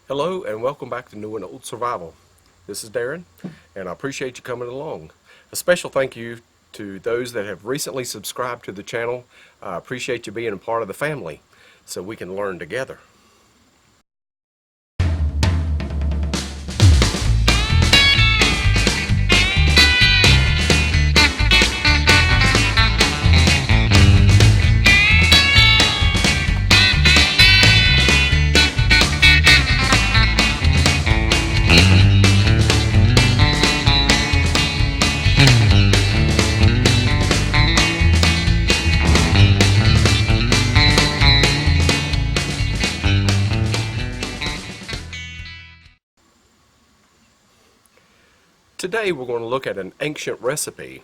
Hello and welcome back to New and Old Survival. This is Darren and I appreciate you coming along. A special thank you to those that have recently subscribed to the channel. I appreciate you being a part of the family so we can learn together. Today we're going to look at an ancient recipe,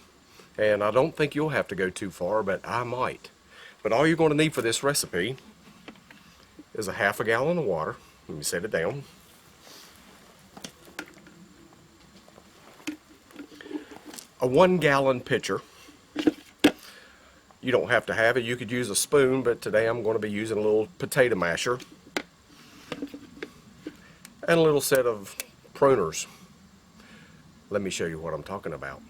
and I don't think you'll have to go too far, but I might. But all you're going to need for this recipe is a half a gallon of water. Let me set it down. A 1 gallon pitcher. You don't have to have it. You could use a spoon, but today I'm going to be using a little potato masher and a little set of pruners. Let me show you what I'm talking about.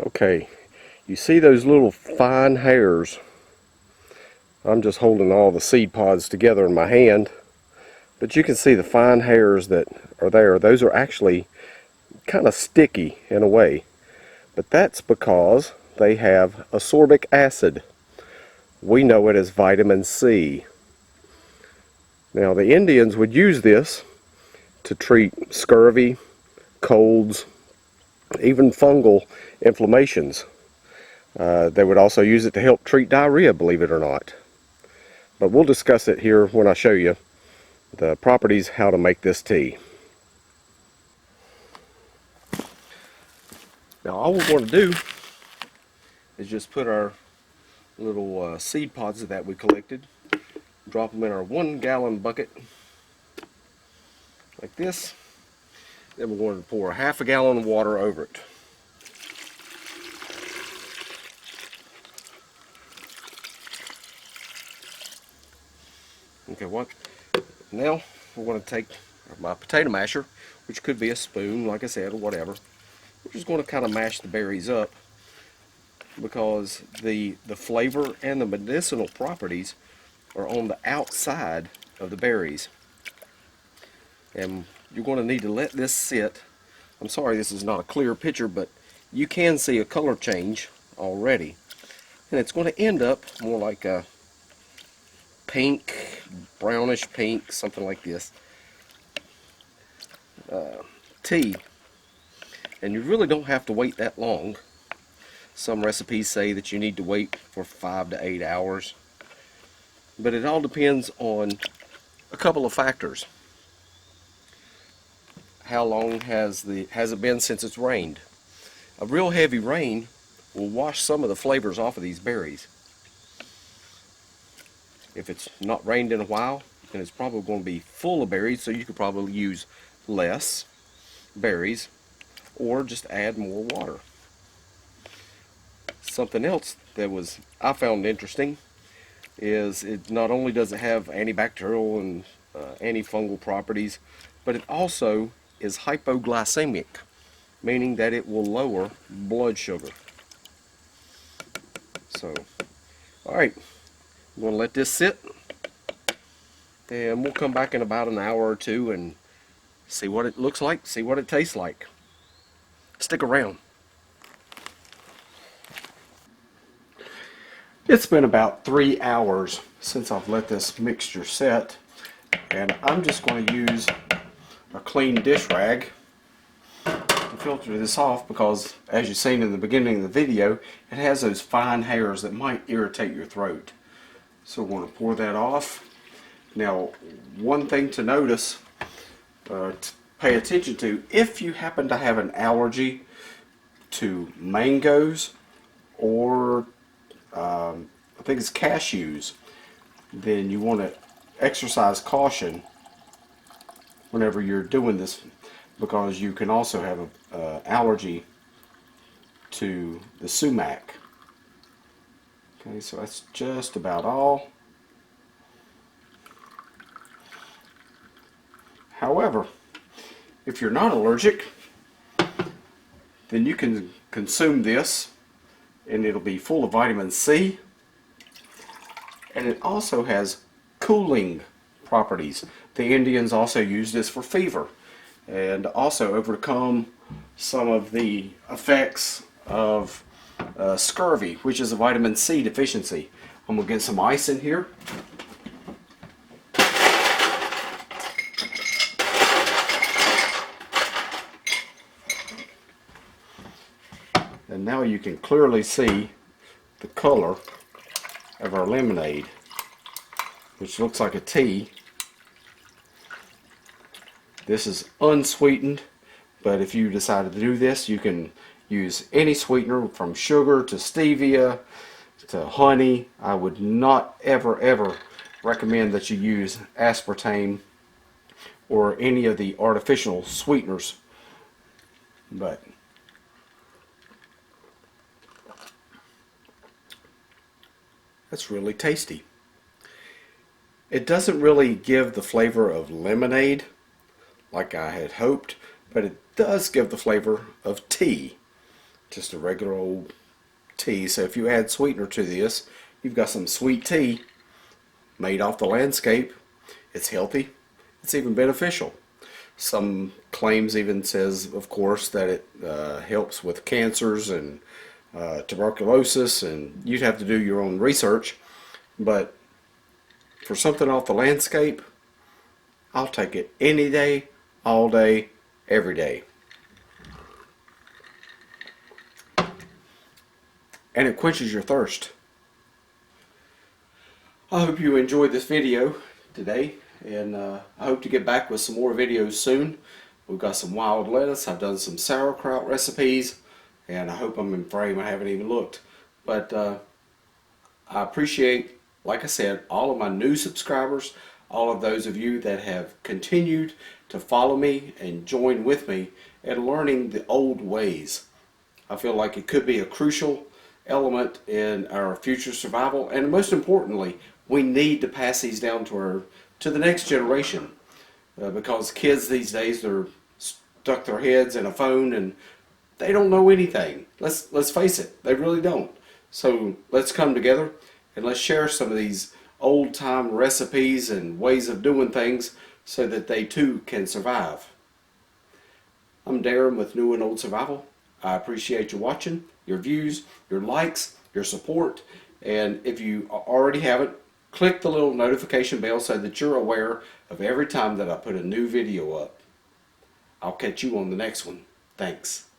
Okay, you see those little fine hairs? I'm just holding all the seed pods together in my hand, but you can see the fine hairs that are there. Those are actually kind of sticky in a way, but that's because they have ascorbic acid. We know it as vitamin C. Now the Indians would use this to treat scurvy, colds, even fungal inflammations. They would also use it to help treat diarrhea, believe it or not. But we'll discuss it here when I show you the properties, how to make this tea. Now all we're going to do is just put our little seed pods that we collected, drop them in our 1 gallon bucket like this. Then we're going to pour a half a gallon of water over it. Okay, now we're going to take my potato masher, which could be a spoon, like I said, or whatever. We're just going to kind of mash the berries up because the flavor and the medicinal properties are on the outside of the berries. And you're going to need to let this sit. I'm sorry this is not a clear picture, but you can see a color change already. And it's going to end up more like a pink, brownish pink, something like this, tea. And you really don't have to wait that long. Some recipes say that you need to wait for 5 to 8 hours. But it all depends on a couple of factors. How long has it been since it's rained? A real heavy rain will wash some of the flavors off of these berries. If it's not rained in a while, then it's probably going to be full of berries, so you could probably use less berries or just add more water. Something else that I found interesting is it not only does it have antibacterial and antifungal properties, but it also is hypoglycemic, meaning that it will lower blood sugar. So, alright, I'm going to let this sit, and we'll come back in about an hour or two and see what it looks like, see what it tastes like. Stick around. It's been about 3 hours since I've let this mixture set, and I'm just going to use a clean dish rag to filter this off because, as you've seen in the beginning of the video, it has those fine hairs that might irritate your throat. So we're going to pour that off. Now, one thing to notice, to pay attention to, if you happen to have an allergy to mangoes or I think it's cashews, then you want to exercise caution whenever you're doing this, because you can also have an allergy to the sumac. Okay, so that's just about all. However, if you're not allergic, then you can consume this and it'll be full of vitamin C, and it also has cooling properties. The Indians also use this for fever and also overcome some of the effects of scurvy, which is a vitamin C deficiency. I'm going to get some ice in here. And now you can clearly see the color of our lemonade, which looks like a tea. This is unsweetened, but if you decided to do this, you can use any sweetener from sugar to stevia to honey. I would not ever recommend that you use aspartame or any of the artificial sweeteners. But that's really tasty. It doesn't really give the flavor of lemonade like I had hoped, but it does give the flavor of tea. Just a regular old tea. So if you add sweetener to this, you've got some sweet tea made off the landscape. It's healthy. It's even beneficial. Some claims even says, of course, that it helps with cancers and tuberculosis, and you'd have to do your own research. But for something off the landscape, I'll take it any day, all day, every day. And it quenches your thirst. I hope you enjoyed this video today, and I hope to get back with some more videos soon. We've got some wild lettuce. I've done some sauerkraut recipes, and I hope I'm in frame. I haven't even looked. But I appreciate, like I said, all of my new subscribers, all of those of you that have continued to follow me and join with me in learning the old ways. I feel like it could be a crucial element in our future survival, and most importantly, we need to pass these down to the next generation, because kids these days, they're stuck their heads in a phone and they don't know anything. Let's face it, they really don't. So let's come together and let's share some of these old-time recipes and ways of doing things so that they too can survive. I'm Darren with New and Old Survival. I appreciate you watching, your views, your likes, your support, and if you already haven't, click the little notification bell so that you're aware of every time that I put a new video up. I'll catch you on the next one. Thanks.